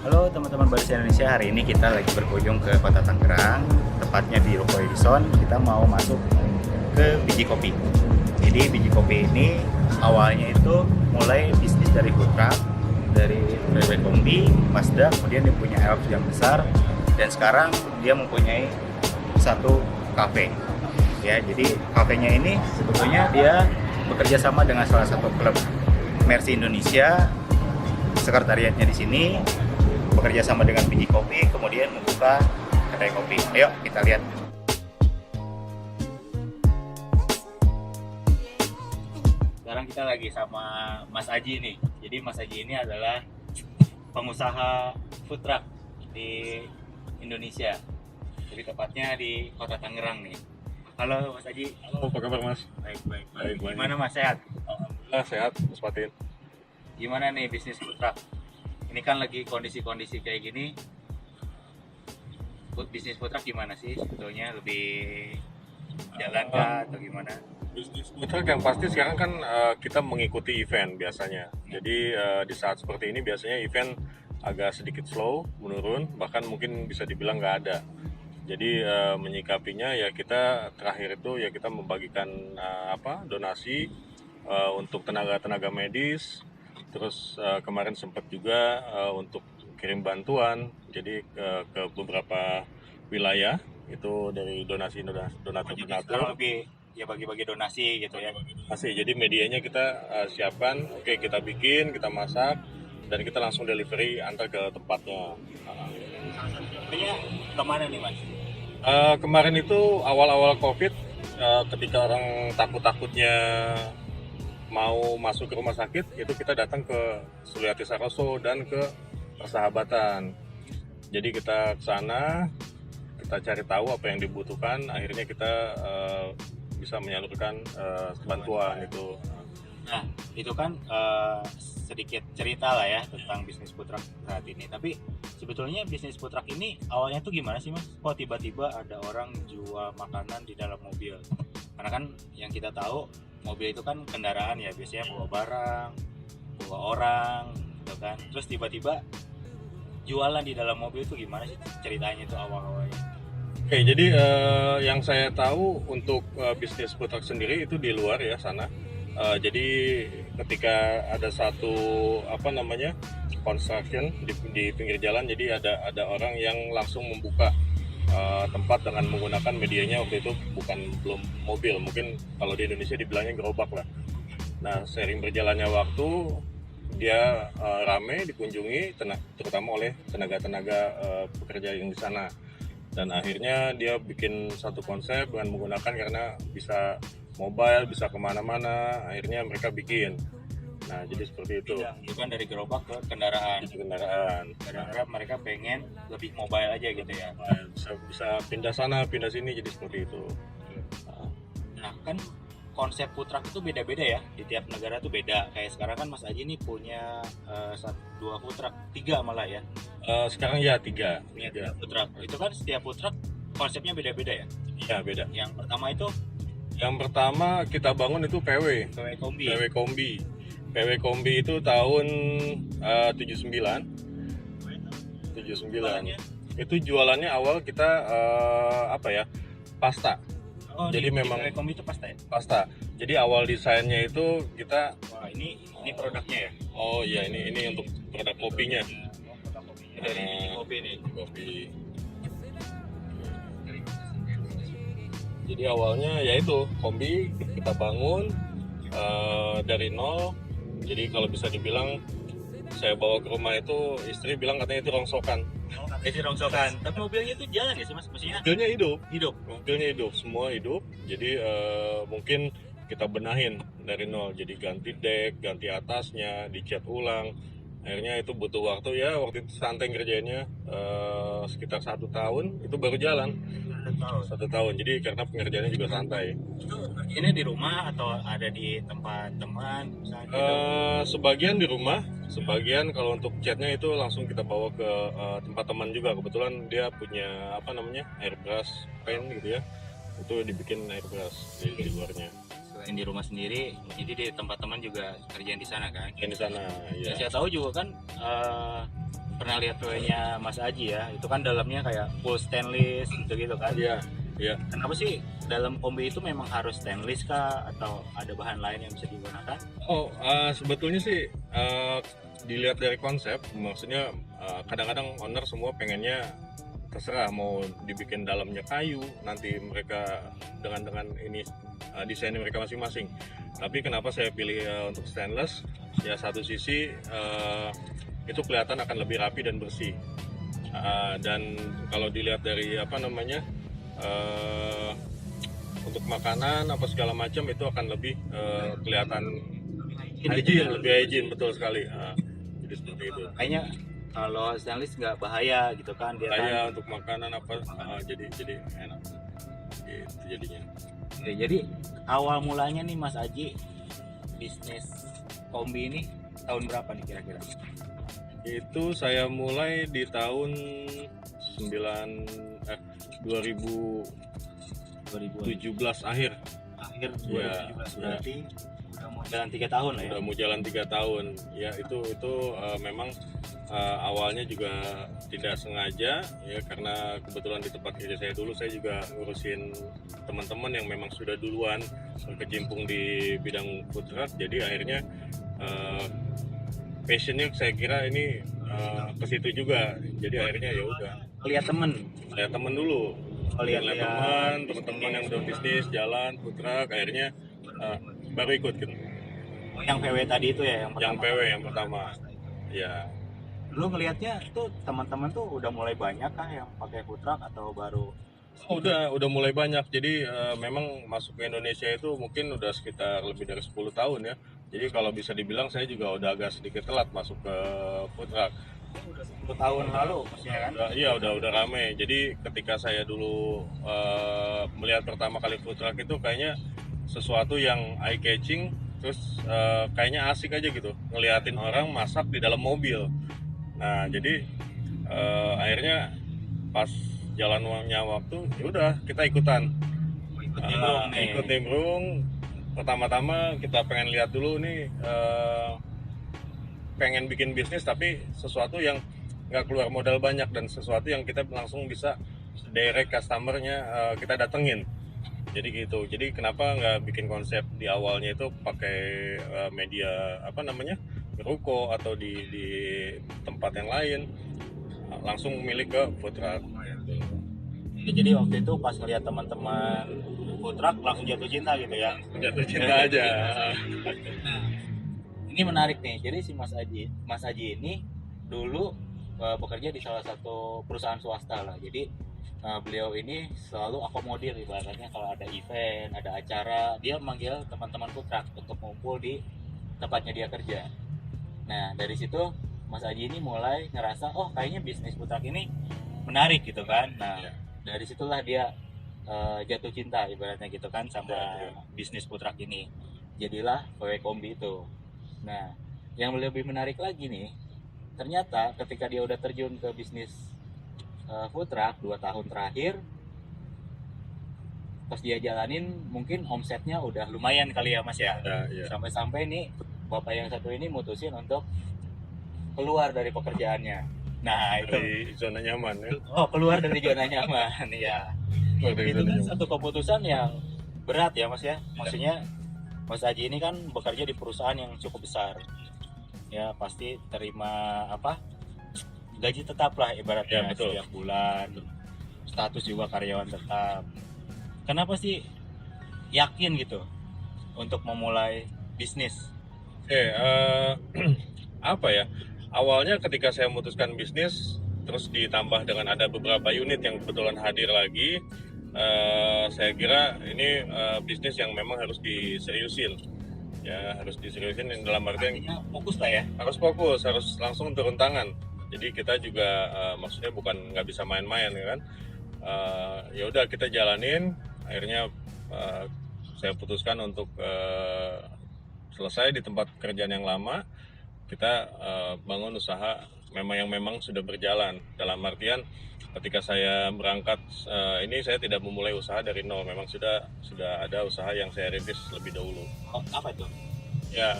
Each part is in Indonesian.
Halo teman-teman Baris Indonesia, hari ini kita lagi berkunjung ke Kota Tangerang, tepatnya di Ruko Edison. Kita mau masuk ke biji kopi. Jadi biji kopi ini awalnya itu mulai bisnis dari food truck, dari VW Kombi, Mazda, kemudian dia punya Elf yang besar, dan sekarang dia mempunyai satu kafe. Ya, jadi kafenya ini sebetulnya dia bekerja sama dengan salah satu klub Mercy Indonesia, sekretariatnya di sini, bekerja sama dengan biji kopi, kemudian membuka kedai kopi. Ayo kita lihat. Sekarang kita lagi sama Mas Aji nih. Jadi Mas Aji ini adalah pengusaha food truck di Indonesia. Jadi tepatnya di Kota Tangerang nih. Halo Mas Aji. Halo, apa kabar Mas? Baik. Baik. Gimana Mas, sehat? Alhamdulillah sehat, Mas Fatin. Gimana nih bisnis food truck? Ini kan lagi kondisi-kondisi kayak gini. Bisnis food truck gimana sih sebetulnya? Lebih jalan kah atau gimana? Bisnis food truck yang pasti sekarang kan kita mengikuti event biasanya. Jadi di saat seperti ini biasanya event agak sedikit slow, menurun, bahkan mungkin bisa dibilang nggak ada. Jadi menyikapinya ya kita terakhir itu ya kita membagikan donasi untuk tenaga medis. Terus kemarin sempat juga untuk kirim bantuan, jadi ke beberapa wilayah itu dari donatur. Lebih ya bagi-bagi donasi gitu ya. Donasi. Jadi medianya kita siapkan, oke kita bikin, kita masak, dan kita langsung delivery antar ke tempatnya. Kayaknya kemana nih Mas? Kemarin itu awal-awal COVID, ketika orang takut-takutnya mau masuk ke rumah sakit, itu kita datang ke Sulianti Saroso dan ke Persahabatan. Jadi kita ke sana, kita cari tahu apa yang dibutuhkan, akhirnya kita bisa menyalurkan bantuan itu. Nah, itu kan sedikit cerita lah ya tentang bisnis food truck saat ini. Tapi sebetulnya bisnis food truck ini awalnya tuh gimana sih Mas? Kok tiba-tiba ada orang jual makanan di dalam mobil? Karena kan yang kita tahu mobil itu kan kendaraan ya, biasanya bawa barang, bawa orang, gitu kan. Terus tiba-tiba jualan di dalam mobil itu gimana sih ceritanya itu awal-awalnya? Oke, jadi yang saya tahu untuk bisnis food truck sendiri itu di luar ya sana. Jadi ketika ada satu construction di pinggir jalan, jadi ada orang yang langsung membuka tempat dengan menggunakan medianya waktu itu belum mobil, mungkin kalau di Indonesia dibilangnya gerobak lah. Nah, seiring berjalannya waktu dia rame dikunjungi terutama oleh tenaga-tenaga pekerja yang di sana, dan akhirnya dia bikin satu konsep dengan menggunakan, karena bisa mobile, bisa kemana-mana, akhirnya mereka bikin. Nah, jadi seperti itu. Itu kan dari gerobak ke kendaraan. Karena mereka pengen lebih mobile aja gitu ya. Bisa pindah sana, pindah sini, jadi seperti itu. Nah, kan konsep food truck itu beda-beda ya. Di tiap negara tuh beda. Kayak sekarang kan Mas Aji nih punya 2 food truck, 3 malah ya. Sekarang ya 3. Punya 3 food truck. Itu kan setiap food truck konsepnya beda-beda ya. Iya, beda. Yang pertama kita bangun itu PW Kombi. PW Kombi itu tahun 79. Itu jualannya awal kita pasta. Jadi memang PW Kombi itu pasta ya? Pasta. Jadi awal desainnya itu kita ini produknya ya? Oh iya, ini untuk produk kopinya. Dari kopi nih. Kopi. Jadi awalnya yaitu kombi kita bangun dari nol. Jadi kalau bisa dibilang saya bawa ke rumah itu, istri bilang katanya itu rongsokan. Tapi mobilnya itu jalan ya sih Mas? Maksudnya Mobilnya hidup. Mobilnya hidup, semua hidup. Jadi mungkin kita benahin dari nol. Jadi ganti dek, ganti atasnya, dicat ulang. Akhirnya itu butuh waktu ya. Waktu itu santai ngerjainnya sekitar 1 tahun itu baru jalan. 1 tahun. Jadi karena pengerjaannya juga santai. Itu ini di rumah atau ada di tempat teman? Sebagian di rumah, sebagian kalau untuk catnya itu langsung kita bawa ke tempat teman juga. Kebetulan dia punya airbrush paint gitu ya. Itu dibikin airbrush di luarnya. Selain di rumah sendiri, jadi di tempat teman juga kerjaan di sana kan? Yang di sana, ya. Yang saya tahu juga kan pernah lihat VW-nya Mas Aji ya, itu kan dalamnya kayak full stainless gitu-gitu kan. Iya, iya. Kenapa sih dalam kombi itu memang harus stainless kah atau ada bahan lain yang bisa digunakan? Oh, sebetulnya sih dilihat dari konsep, maksudnya kadang-kadang owner semua pengennya terserah mau dibikin dalamnya kayu, nanti mereka dengan ini desain mereka masing-masing. Tapi kenapa saya pilih untuk stainless? Ya satu sisi itu kelihatan akan lebih rapi dan bersih. Dan kalau dilihat dari apa namanya untuk makanan apa segala macam itu akan lebih kelihatan hygiene, lebih hygiene, betul sekali. Jadi seperti itu. Kayaknya kalau stainless nggak bahaya gitu kan dia Saya kan. untuk makanan apa jadi enak. Gitu jadinya. Oke, jadi awal mulanya nih Mas Aji bisnis kombi ini tahun berapa nih kira-kira? Itu saya mulai di tahun 2017 akhir. Akhir Ya, 2017 berarti udah mau jalan 3 tahun lah ya. Udah mau jalan 3 tahun. Ya itu memang awalnya juga tidak sengaja ya, karena kebetulan di tempat kerja saya dulu saya juga ngurusin teman-teman yang memang sudah duluan berkecimpung di bidang food truck. Jadi akhirnya passionnya saya kira ini ke situ juga. Jadi akhirnya ya udah Lihat temen. lihat teman dulu. Lihat Lihat-lihat teman-teman yang udah bisnis jalan food truck, akhirnya baru ikut gitu. yang VW tadi itu ya yang Yang pertama. PW yang pertama. Ya. Lu ngelihatnya tuh teman-teman tuh udah mulai banyak kah yang pakai food truck atau baru? Udah mulai banyak. Jadi memang masuk ke Indonesia itu mungkin udah sekitar lebih dari 10 tahun ya. Jadi kalau bisa dibilang saya juga udah agak sedikit telat masuk ke food truck. Udah 10 tahun lalu maksudnya kan? Iya udah rame. Jadi ketika saya dulu melihat pertama kali food truck itu kayaknya sesuatu yang eye catching, terus kayaknya asik aja gitu ngeliatin orang masak di dalam mobil. Nah jadi akhirnya pas jalannya waktu ya udah kita ikutan. Ikut nimbrung. Pertama-tama kita pengen lihat dulu nih pengen bikin bisnis tapi sesuatu yang nggak keluar modal banyak dan sesuatu yang kita langsung bisa direct customernya kita datengin. Jadi gitu. Jadi kenapa nggak bikin konsep di awalnya itu pakai media apa namanya ruko atau di tempat yang lain, langsung milik ke food truck. Ya, jadi waktu itu pas ngeliat teman-teman food truck langsung jatuh cinta gitu ya. Jatuh cinta aja. Ini menarik nih. Jadi si Mas Aji ini dulu bekerja di salah satu perusahaan swasta lah. Jadi beliau ini selalu akomodir ibaratnya kalau ada event, ada acara, dia manggil teman-teman food truck untuk ngumpul di tempatnya dia kerja. Nah dari situ Mas Aji ini mulai ngerasa oh kayaknya bisnis food truck ini menarik gitu kan. Nah dari situlah dia jatuh cinta ibaratnya gitu kan sama bisnis food truck ini. Jadilah VW Kombi itu. Nah yang lebih menarik lagi nih, ternyata ketika dia udah terjun ke bisnis food truck 2 tahun terakhir, pas dia jalanin mungkin omsetnya udah lumayan kali ya Mas ya. Ya. Sampai-sampai nih bapak yang satu ini mutusin untuk keluar dari pekerjaannya. Nah itu Dari zona nyaman ya. keluar dari zona nyaman ya. Dari Itu zona kan nyaman. satu keputusan yang berat ya Mas ya. Maksudnya Mas Aji ini kan bekerja di perusahaan yang cukup besar. Ya pasti terima gaji tetap lah ibaratnya Ya, betul. setiap bulan. Status juga karyawan tetap. Kenapa sih yakin gitu untuk memulai bisnis? Apa ya? Awalnya ketika saya memutuskan bisnis, terus ditambah dengan ada beberapa unit yang kebetulan hadir lagi, saya kira ini bisnis yang memang harus diseriusin. Ya, harus diseriusin dalam artian Artinya fokus lah ya. harus fokus, harus langsung turun tangan. Jadi kita juga maksudnya bukan nggak bisa main-main ya kan. Ya udah kita jalanin. Akhirnya saya putuskan untuk selesai di tempat kerjaan yang lama, kita bangun usaha memang sudah berjalan. Dalam artian ketika saya berangkat ini saya tidak memulai usaha dari nol, memang sudah ada usaha yang saya rintis lebih dahulu. Oh, apa itu? Ya,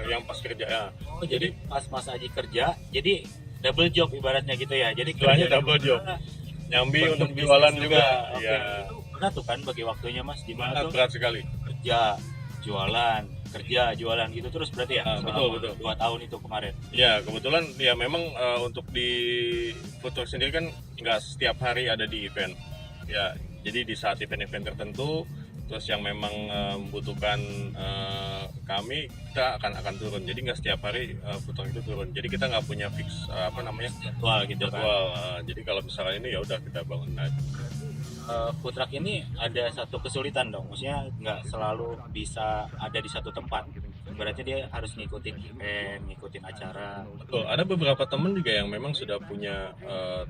yang pas kerja ya. Oh, jadi pas Mas Aji kerja, jadi double job ibaratnya gitu ya. Jadi Istilahnya kerja double di job. rumah, Nyambi bantu untuk bisnis jualan juga. Oke, Iya. itu berat tuh kan bagi waktunya Mas, di mana Sangat tuh berat sekali. kerja, jualan, kerja, jualan gitu terus berarti ya. Betul, betul. 2 tahun itu kemarin. Ya, kebetulan ya memang untuk di food truck sendiri kan nggak setiap hari ada di event. Ya, jadi di saat event-event tertentu, terus yang memang membutuhkan kami, kita akan turun. Jadi nggak setiap hari food truck itu turun. Jadi kita nggak punya fix Jadwal gitu kan. jadwal. Jadi kalau misalnya ini ya udah kita bangun aja. Food truck ini ada satu kesulitan dong, maksudnya nggak selalu bisa ada di satu tempat. Berarti dia harus ngikutin event, ngikutin acara. Betul, ada beberapa teman juga yang memang sudah punya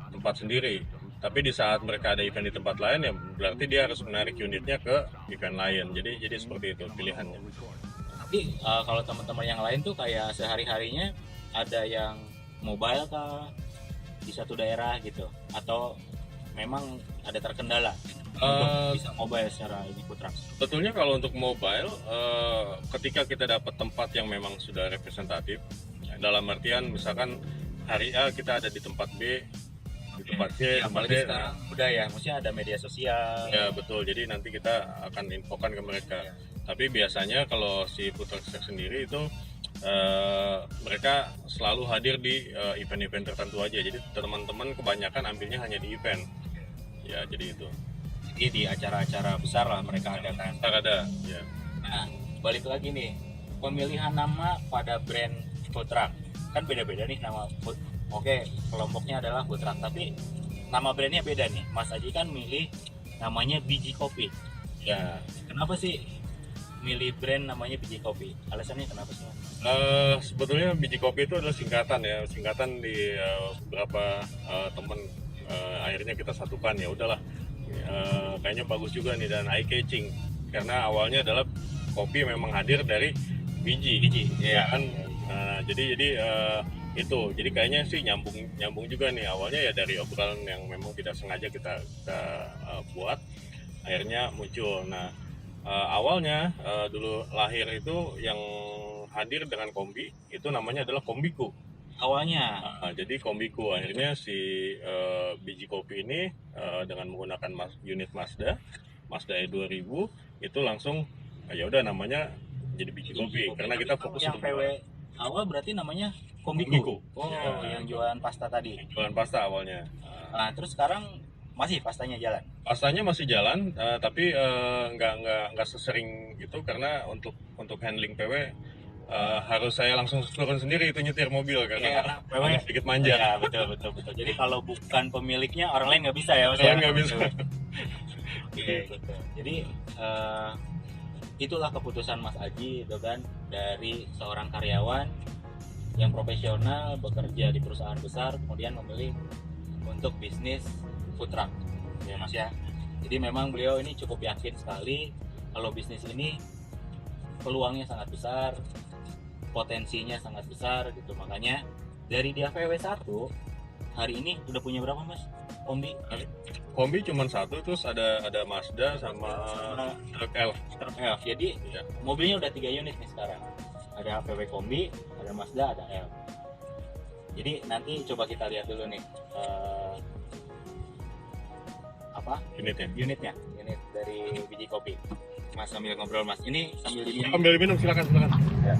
tempat sendiri. Tapi di saat mereka ada event di tempat lain ya berarti dia harus menarik unitnya ke event lain. Jadi seperti itu pilihannya. Tapi kalau teman-teman yang lain tuh kayak sehari-harinya ada yang mobile kah di satu daerah gitu, atau memang ada terkendala untuk bisa mobile secara ini food truck? Sebetulnya kalau untuk mobile, ketika kita dapat tempat yang memang sudah representatif, dalam artian misalkan hari A kita ada di tempat B, di tempat C, tempat Apalagi D. sekarang udah ya, maksudnya ada media sosial. Ya betul, jadi nanti kita akan infokan ke mereka. Ya. Tapi biasanya kalau si food truck sendiri itu mereka selalu hadir di event-event tertentu aja. Jadi teman-teman kebanyakan ambilnya hanya di event. Ya jadi itu. Jadi di acara-acara besar lah mereka ada kan. Ntar ada. Ya. Nah, balik lagi nih, pemilihan nama pada brand food truck kan beda-beda nih nama food. Oke, kelompoknya adalah food truck, tapi nama brandnya beda nih. Mas Aji kan milih namanya Biji Kopi. Ya, kenapa sih milih brand namanya Biji Kopi? Alasannya kenapa sih? Sebetulnya Biji Kopi itu adalah singkatan ya, singkatan di beberapa teman akhirnya kita satukan. Ya udahlah, kayaknya bagus juga nih dan eye catching karena awalnya adalah kopi memang hadir dari biji ya kan. Jadi itu jadi kayaknya sih nyambung juga nih, awalnya ya dari obrolan yang memang tidak sengaja kita buat akhirnya muncul. Nah awalnya dulu lahir itu yang hadir dengan kombi itu namanya adalah Kombiku Awalnya jadi Kombiku. Akhirnya si biji kopi ini dengan menggunakan unit Mazda E2000 itu langsung ya udah namanya jadi biji kopi karena kita fokus yang untuk PW awal berarti namanya Kombiku. Kombiku. Oh, Ya. yang jualan pasta tadi. jualan pasta awalnya. Nah, terus sekarang masih pastanya jalan. Pastanya masih jalan, tapi nggak sesering itu karena untuk handling PW harus saya langsung turun sendiri itu nyetir mobil karena PW agak sedikit manja. Ya, betul. Jadi kalau bukan pemiliknya orang lain nggak bisa ya, Mas. Orang nggak bisa. Oke, gitu. Jadi itulah keputusan Mas Aji itu kan, dari seorang karyawan yang profesional bekerja di perusahaan besar kemudian memilih untuk bisnis food truck ya Mas ya. Jadi memang beliau ini cukup yakin sekali kalau bisnis ini peluangnya sangat besar, potensinya sangat besar gitu. Makanya dari dia VW1 hari ini udah punya berapa Mas? Kombi cuma satu, terus ada Mazda sama truk L. Jadi Ya. mobilnya udah 3 unit nih sekarang. Ada VW Kombi, ada Mazda, ada L. Jadi nanti coba kita lihat dulu nih Unitnya. unit dari biji kopi. Mas sambil ngobrol Mas. Ini sambil diminum. Ambil minum silakan. Ya.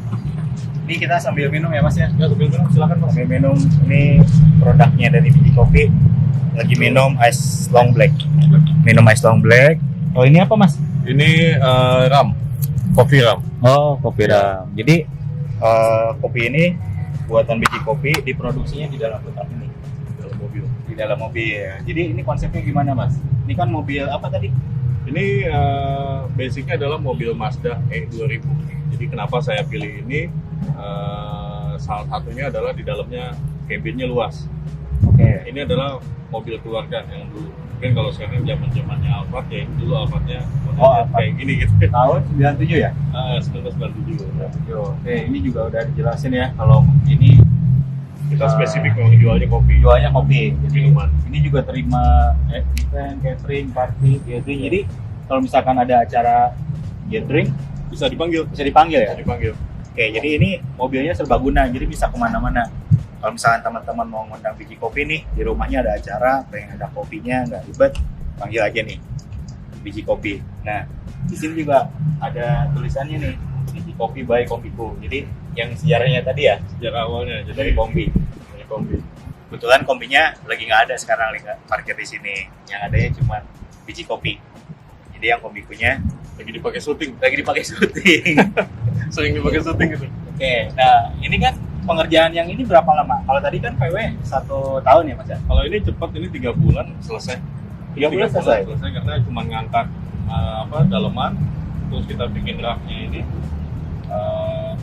Ini kita sambil minum ya Mas ya. Ya sambil minum silakan Mas. Sambil minum, ini produknya dari biji kopi. Lagi minum ice long black. Minum ice long black. Oh ini apa Mas? Ini ram, kopi ram. Oh kopi ram. Jadi kopi ini buatan biji kopi diproduksinya di dalam kotak ini. Di dalam mobil. Jadi ini konsepnya gimana Mas? Ini kan mobil apa tadi? Ini basicnya adalah mobil Mazda E2000. Jadi kenapa saya pilih ini? Salah satunya adalah di dalamnya cabinnya luas. Oke. Ini adalah mobil keluarga yang dulu. Mungkin kalau sekarang zamannya Alphard ya, dulu Alphardnya modelnya kayak gini gitu. Tahun 97 ya? 1997. Oke, ini juga udah dijelasin ya kalau ini Kita spesifik memang jualnya kopi. jualnya kopi. Jadi Minuman. ini juga terima event, catering, party, gitu. Jadi kalau misalkan ada acara gathering Bisa dipanggil. bisa dipanggil ya. Bisa dipanggil. Oke, jadi ini mobilnya serbaguna, jadi bisa kemana-mana. Kalau misalkan teman-teman mau ngundang biji kopi nih, di rumahnya ada acara, pengen ada kopinya, nggak ribet, panggil aja nih, biji kopi. Nah, di sini juga ada tulisannya nih, biji kopi by Kombiku. Jadi yang sejarahnya tadi ya, Sejarah awalnya jadi dari kombi. dari kombi. Kebetulan kombinya lagi nggak ada sekarang, lagi nggak parkir di sini. Yang adanya cuma biji kopi. Jadi yang kombikunya Lagi dipakai syuting. lagi dipakai syuting. Sering dipakai syuting gitu. Oke, nah ini kan pengerjaan yang ini berapa lama? Kalau tadi kan PW 1 tahun ya Mas ya? Kalau ini cepat, ini 3 bulan selesai. 3 bulan selesai? Selesai karena cuma ngangkat daleman, terus kita bikin raknya ini,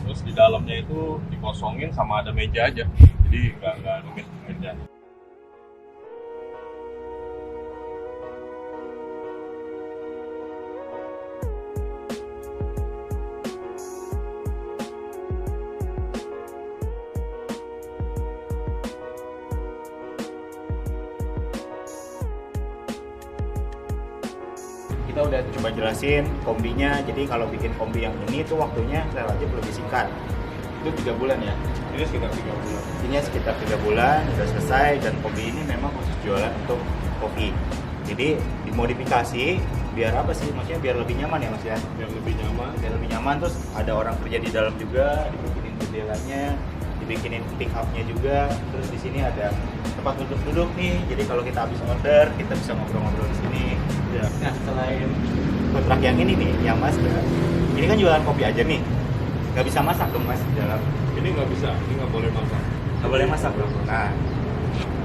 terus di dalamnya itu dikosongin sama ada meja aja. Jadi nggak rumit kerjaan. Kita udah coba jelasin kombinya. Jadi kalau bikin kombi yang ini tuh waktunya relatif lebih singkat. Itu 3 bulan ya? Ini sekitar 3 bulan. Intinya sekitar 3 bulan udah selesai, dan kombi ini memang khusus jualan untuk kopi. Jadi dimodifikasi biar apa sih? Maksudnya biar lebih nyaman ya Mas ya? Yang lebih nyaman. Biar lebih nyaman, terus ada orang kerja di dalam juga, dibikinin jendelanya, dibikinin pick up-nya juga. Terus di sini ada tempat duduk-duduk nih. Jadi kalau kita habis order, kita bisa ngobrol-ngobrol di sini. Ya. Nah, selain food truck yang ini nih, yang Mas ya, ini kan jualan kopi aja nih. Nggak bisa masak dong Mas di dalam. Ini nggak bisa, ini nggak boleh masak. Nggak boleh masak dong. Nah,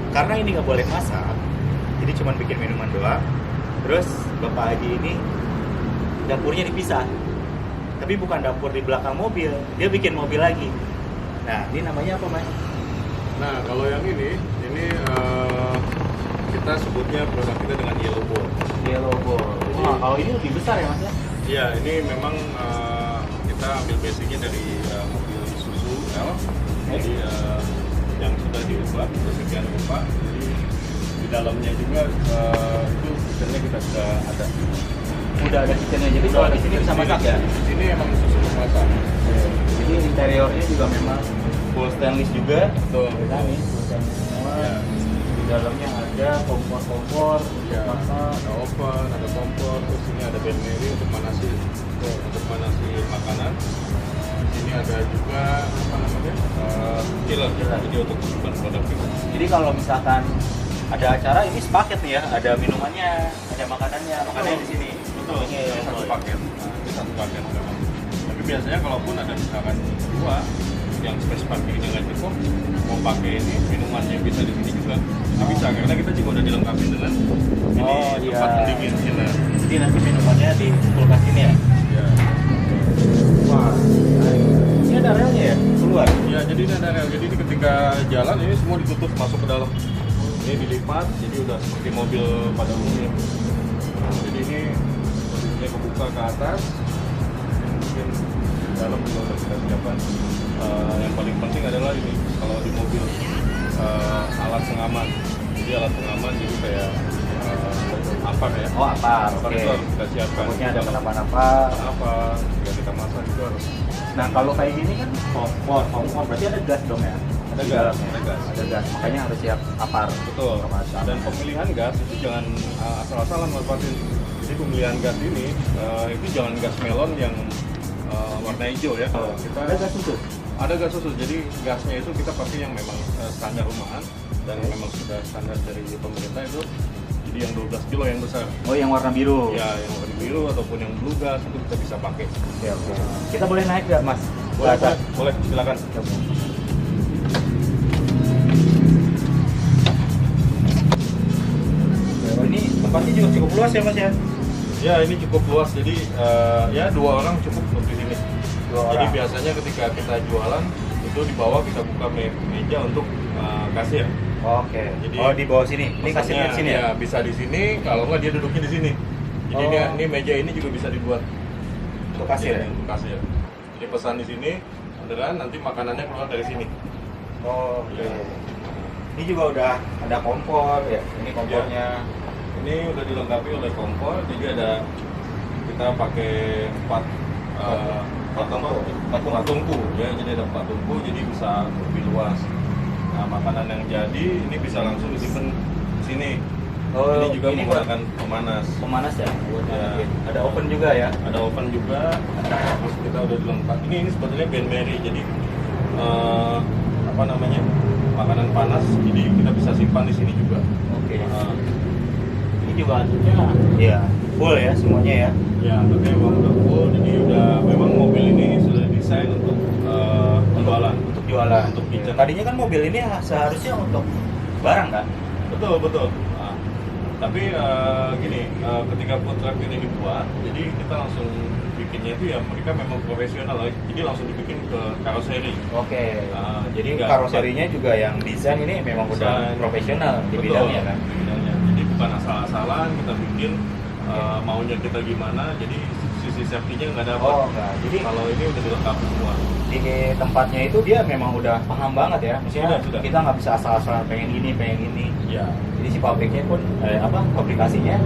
karena ini nggak boleh masak, jadi cuma bikin minuman doang. Terus Bapak Haji ini dapurnya dipisah. Tapi bukan dapur di belakang mobil, dia bikin mobil lagi. Nah, ini namanya apa Mas? Nah, kalau yang ini kita sebutnya produk kita dengan yellow ball. Yellow Ball. Wah, kalau ini lebih besar ya Mas ya? Iya, ini memang kita ambil basicnya dari mobil Isuzu L. Jadi yang sudah diubah, demikian rupa. Jadi di dalamnya juga itu kitchennya kita sudah ada. Udah ada kitchennya, jadi kalau di sini bisa masak ya? Di sini emang khusus untuk masak. Jadi interiornya juga memang full stainless juga. Betul. Kita nih full stainless semua. Ya. Di dalamnya ada kompor-kompor, Ya, masak. ada oven, ada kompor, terus ini ada benmeri untuk manasi makanan. Di sini ada juga apa namanya chiller, jadi untuk simpan produk kita. Jadi kalau misalkan ada acara ini sepaket nih ya, ada minumannya, ada makanannya di sini. Betul, Oke, ini satu boleh. paket. Nah, ini satu paket memang. Tapi biasanya kalaupun ada misalkan 2 yang space parkirnya nggak cukup, mau pakai ini minumannya bisa di sini juga. Ini bisa karena kita juga udah dilengkapi dengan ini tempat pendingin chiller. Jadi nanti minumannya di kulkas ini ya. Ya. Wah, ini ada relnya ya keluar. Ya, jadi ini ada rel. Jadi ini ketika jalan ini semua ditutup masuk ke dalam. Ini dilipat, jadi udah seperti mobil pada umumnya. Jadi ini posisinya kebuka ke atas. Mungkin di dalam juga udah kita siapkan. Yang paling penting adalah ini kalau di mobil alat pengaman. Jadi alat pengaman jadi kayak apa ya? Oh, apa? Apa Oke. itu harus kita siapkan. Takutnya ada kenapa-napa. Apa? Ketika kita masak itu harus Nah, kalau kayak gini kan kompor berarti ada gas dong ya? Ada Di gas, dalamnya. ada gas. Ada gas, makanya harus siap apar. betul. Kemasan. Dan pemilihan gas itu jangan asal-asalan manfaatin. Jadi pemilihan gas ini itu jangan gas melon yang warna hijau ya. Kita Ada gas khusus. ada gas khusus. Jadi gasnya itu kita pakai yang memang standar rumahan dan memang sudah standar dari pemerintah itu. Jadi yang 12 kilo yang besar. Oh, yang warna biru. Ya, yang warna biru ataupun yang blue gas itu kita bisa pakai. Oke, oke. Kita boleh naik nggak, Mas? Boleh, Ke atas? boleh, silakan. Oh, ini tempatnya juga cukup luas ya, Mas ya? Ya, ini cukup luas. Jadi ya 2 orang cukup untuk di sini. 2 Jadi orang. biasanya ketika kita jualan itu di bawah kita buka meja untuk kasir. Oke. Jadi Oh, di bawah sini. Ini kasirnya di sini ya? Bisa di sini. Kalau nggak dia duduknya di sini. Jadi Oh. ini meja ini juga bisa dibuat Untuk kasir ya? Untuk kasir. Jadi pesan di sini, orderan nanti makanannya keluar dari sini. Oh, oke. Iya. Ini juga udah ada kompor ya. Ini kompornya. Ini udah dilengkapi oleh kompor. Jadi ada kita pakai 4 Empat tungku. tungku ya. Jadi ada 4 tungku. Jadi bisa lebih luas. Nah, makanan yang jadi ini bisa langsung disimpan sini. Oh, ini juga ini menggunakan pemanas. Pemanas ya? Ya. Ada oven juga ya? Ada oven juga. Terus kita udah dilengkapi. Ini sebetulnya Ben Mary. Jadi apa namanya? Makanan panas. Jadi kita bisa simpan di sini juga. Oke. Ini juga atapnya ya full ya semuanya ya? Ya, tapi memang udah full. Jadi memang mobil ini sudah desain untuk penjualan. Untuk jualan. Untuk kitchen. Tadinya kan mobil ini seharusnya untuk barang kan? Betul, betul. Nah, tapi gini, ketika food truck ini dibuat, jadi kita langsung bikinnya itu ya mereka memang profesional, jadi langsung dibikin ke karoseri. Oke. Jadi nggak- karoserinya juga yang desain ini memang udah Desain. profesional di Betul, bidangnya kan? di bidangnya. Jadi bukan asal-asalan kita bikin maunya kita gimana, jadi sisi safety-nya nggak dapat. Oh enggak. Jadi Kalau ini udah dilengkapi semua. di tempatnya itu dia memang udah paham banget ya. Maksudnya Sudah. kita nggak bisa asal-asalan pengen ini. Ya. Jadi si pabriknya pun aplikasinya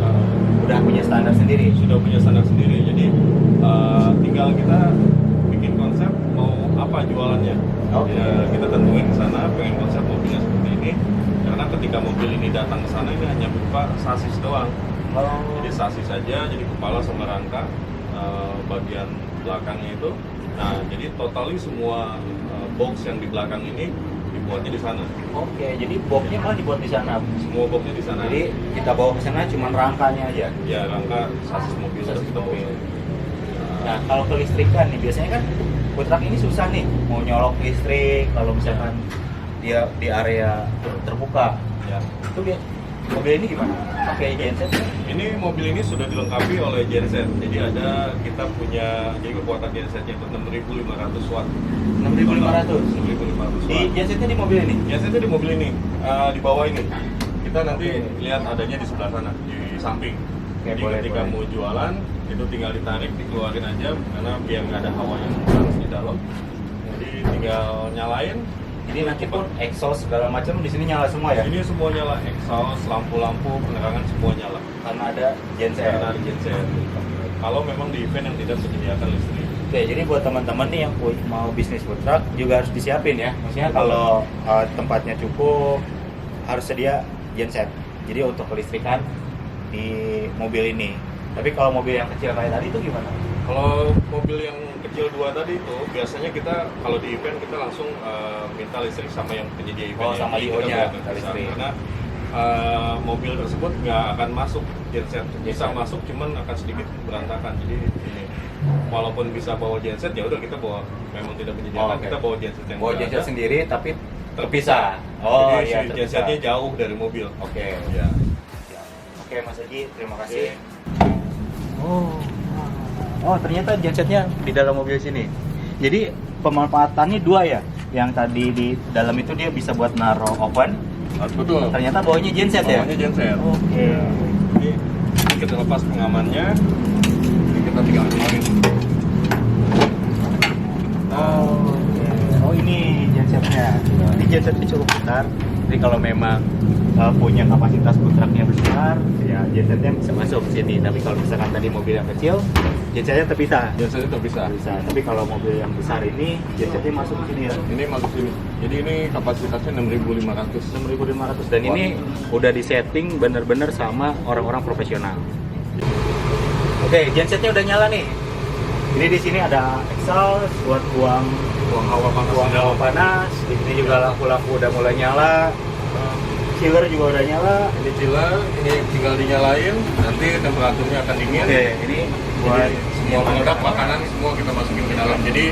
udah punya standar sendiri. Sudah punya standar sendiri, jadi tinggal kita bikin konsep mau apa jualannya. Oke. Ya, kita tentuin ke sana pengen konsep mobilnya seperti ini, karena ketika mobil ini datang ke sana ini hanya berupa sasis doang. Oh. Jadi sasis saja, jadi kepala sama rangka, bagian belakangnya itu. Nah, jadi totally semua box yang di belakang ini dibuatnya di sana. Oke, jadi boxnya malah dibuat di sana. Semua boxnya di sana. Jadi kita bawa ke sana cuma rangkanya aja. Ya, rangka sasis mobil Sasis kita bawa. mobil. Nah, kalau kelistrikan nih biasanya kan food truck ini susah nih mau nyolok listrik kalau misalkan dia di area terbuka. Ya. Itu dia mobil ini gimana? Pakai genset? Ini mobil ini sudah dilengkapi oleh genset. Jadi kita punya, jadi kekuatan gensetnya itu 6.500 watt. 6.500. 6.500 Di watt. gensetnya di mobil ini? Gensetnya di mobil ini, di bawah ini. Kita nanti Oke. lihat adanya di sebelah sana, di samping. Oke, Jadi boleh, ketika boleh. mau jualan, itu tinggal ditarik, dikeluarin aja, karena biar nggak ada hawa yang panas di dalam. Jadi tinggal nyalain. Jadi nanti pun exhaust segala macam di sini nyala semua ya? Ini semua nyala, exhaust, lampu-lampu, penerangan semua nyala. Karena ada genset. Karena ada genset. Kalau memang di event yang tidak menyediakan listrik. Oke, jadi buat teman-teman nih yang mau bisnis food truck juga harus disiapin ya. Maksudnya kalau tempatnya cukup harus sedia genset. Jadi untuk kelistrikan di mobil ini. Tapi kalau mobil yang kecil kayak tadi itu gimana? Kalau mobil yang kecil 2 tadi itu biasanya kita kalau di event kita langsung minta listrik sama yang penyedia event. Oh, sama Jadi IO-nya kita minta bisa, listrik. karena mobil tersebut nggak akan masuk genset. Bisa Genset. masuk cuman akan sedikit berantakan. Jadi ini walaupun bisa bawa genset ya udah kita bawa, memang tidak menyediakan, Oke. kita bawa genset yang Bawa udah genset ada. sendiri tapi terpisah. Oh Jadi iya si terpisah. gensetnya jauh dari mobil. Oke. Ya. Oke Mas Haji, terima kasih. Oh ternyata gensetnya di dalam mobil sini. Jadi pemanfaatannya dua ya. Yang tadi di dalam itu dia bisa buat naruh oven. Betul. Ternyata bawahnya genset ya. Bawahnya genset. Oke. Ini kita lepas pengamannya. Ini kita tinggal keluarin. Oh ini gensetnya. Ini gensetnya cukup besar. Jadi kalau memang punya kapasitas food trucknya besar, ya gensetnya bisa masuk ke sini. Tapi kalau misalkan tadi mobil yang kecil, gensetnya terpisah. Gensetnya terpisah. Bisa. Tapi kalau mobil yang besar ini, gensetnya masuk ke sini ya. Ini masuk sini. Jadi ini kapasitasnya 6.500. 6.500 dan ini udah disetting bener-bener sama orang-orang profesional. Oke, gensetnya udah nyala nih. Ini di sini ada exhaust buat buang hawa panas. Di sini juga lampu-lampu udah mulai nyala. Chiller juga udah nyala. Ini chiller, ini tinggal dinyalain. Nanti temperaturnya akan dingin. Oke, ini buat Jadi semua produk makanan semua kita masukin ke dalam. Jadi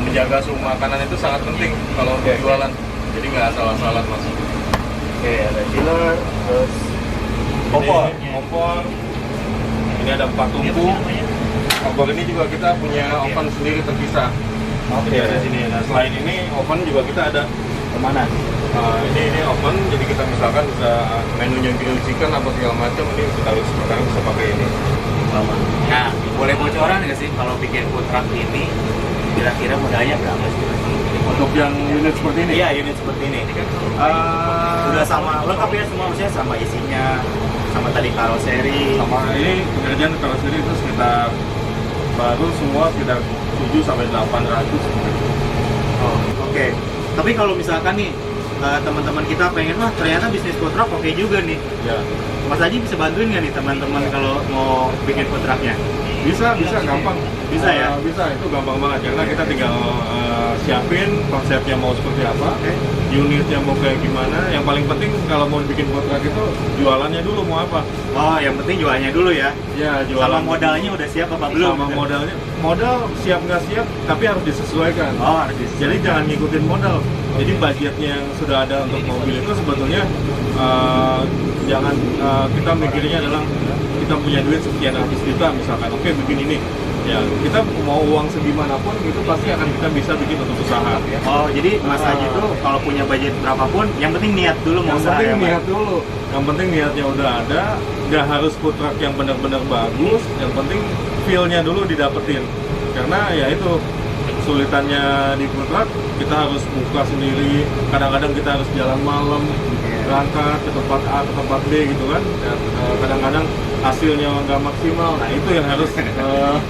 menjaga suhu makanan itu sangat penting kalau untuk Oke. jualan. Jadi nggak asal-asalan masuk. Oke, ada chiller, terus kompor. Ini kompor. Ini ada 4 tungku. Kompor ini juga kita punya oven sendiri terpisah. Oke, Jadi ada sini. Nah selain ini oven juga kita ada. kemana? Ini oven. Jadi kita misalkan bisa menunya grill chicken apa segala macam. Ini kita harus sekarang bisa pakai ini. Nah, boleh bocoran nggak sih kalau bikin food truck ini kira-kira modalnya berapa sih? Untuk yang unit seperti ini. Iya, unit seperti ini. Udah sama lengkap ya semua, maksudnya sama isinya, sama tadi karoseri. Sama ini pekerjaan karoseri itu sekitar baru semua sekitar 7 sampai 800. Oh, oke. Tapi kalau misalkan nih teman-teman kita pengen, wah ternyata bisnis food truck oke juga nih. Ya. Mas Haji bisa bantuin nggak nih teman-teman kalau mau bikin food trucknya? Bisa gampang. Bisa ya? Bisa, itu gampang banget karena kita tinggal siapin konsepnya mau seperti apa, unitnya mau kayak gimana. Yang paling penting kalau mau bikin food truck itu jualannya dulu mau apa. Oh, yang penting jualannya dulu ya. Ya, jualan. Sama modalnya udah siap apa belum? Sama modal siap nggak siap, tapi harus disesuaikan. Oh, harus disesuaikan. Jadi jangan ngikutin modal. Jadi budgetnya yang sudah ada untuk mobil itu sebetulnya jangan kita mikirnya adalah kita punya duit sekian ratus juta misalkan, oke bikin ini. Ya, kita mau uang segimanapun itu pasti akan kita bisa bikin untuk usaha. Oh, jadi Mas Haji tuh kalau punya budget berapapun, yang penting niat dulu mau Yang usaha penting ya, Mas? niat dulu. Yang penting niatnya udah ada, nggak harus food truck yang benar-benar bagus. Yang penting feel-nya dulu didapetin. Karena ya itu kesulitannya di food truck, kita harus buka sendiri. Kadang-kadang kita harus jalan malam, berangkat ke tempat A ke tempat B gitu kan. Dan kadang-kadang hasilnya nggak maksimal. Nah itu yang harus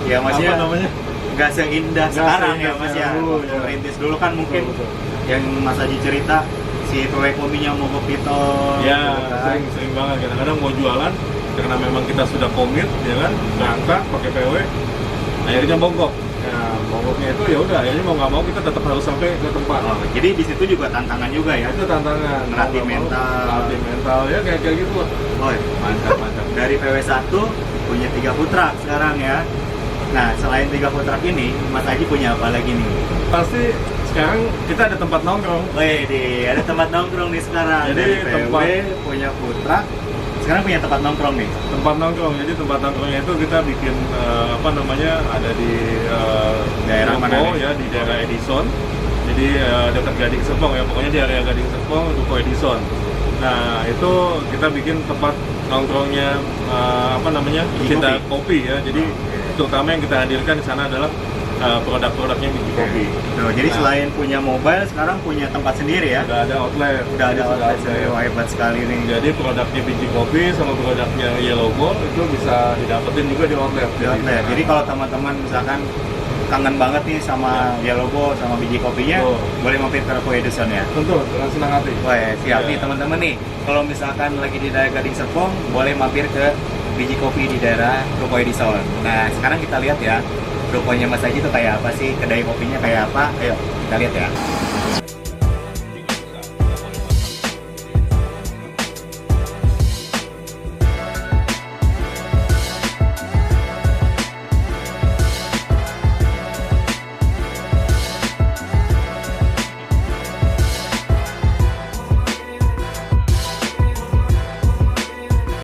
Ya Mas ya, apa namanya? nggak seindah Nggak sekarang ya seindah Mas ya. dulu, ya. Merintis dulu kan mungkin Betul. yang Mas Haji cerita si PW kopinya mau ke Piton. Ya, gitu kan. sering banget. Kadang-kadang mau jualan karena memang kita sudah komit, ya kan, berangkat pakai PW, akhirnya bongkok. Ya, bongkoknya itu ya udah, akhirnya mau nggak mau kita tetap harus sampai ke tempat. Oh, jadi di situ juga tantangan juga ya. Itu tantangan. Melatih Mau nggak mau, mental. Melatih mental, ya kayak gitu lah. Oh, mantap. Dari PW1 punya 3 food truck sekarang ya. Nah, selain 3 food truck ini, Mas Haji punya apa lagi nih? Pasti sekarang kita ada tempat nongkrong. Wih, ada tempat nongkrong nih sekarang. Jadi dari PW tempat- punya food truck, sekarang punya tempat nongkrong nih. Tempat nongkrong, jadi tempat nongkrongnya itu kita bikin apa namanya, ada di Daerah Ruko, mana nih? ya, di daerah Edison. Jadi dekat Gading Serpong ya, pokoknya di area Gading Serpong, Ruko Edison. Nah itu kita bikin tempat nongkrongnya apa namanya, Biji kita kopi. kopi ya. Jadi terutama yang kita hadirkan di sana adalah produk-produknya biji kopi. Tuh, jadi Nah. selain punya mobile, sekarang punya tempat sendiri ya. Udah ada outlet. Udah ada Jadi outlet sendiri. Wah, hebat sekali nih. Jadi produknya biji kopi sama produknya Yellow Ball itu bisa didapetin juga di outlet. Di outlet. Jadi kalau teman-teman misalkan kangen banget nih sama Yellow Ball sama biji kopinya, Oh. boleh mampir ke Ruko Edison ya. Tentu dengan senang hati. Wah, ya, siap Ya. nih teman-teman nih. Kalau misalkan lagi di daerah Gading Serpong, boleh mampir ke biji kopi di daerah Ruko Edison. Nah, sekarang kita lihat ya, rukonya Mas Haji itu kayak apa sih, kedai kopinya kayak apa? Ayo, kita lihat ya.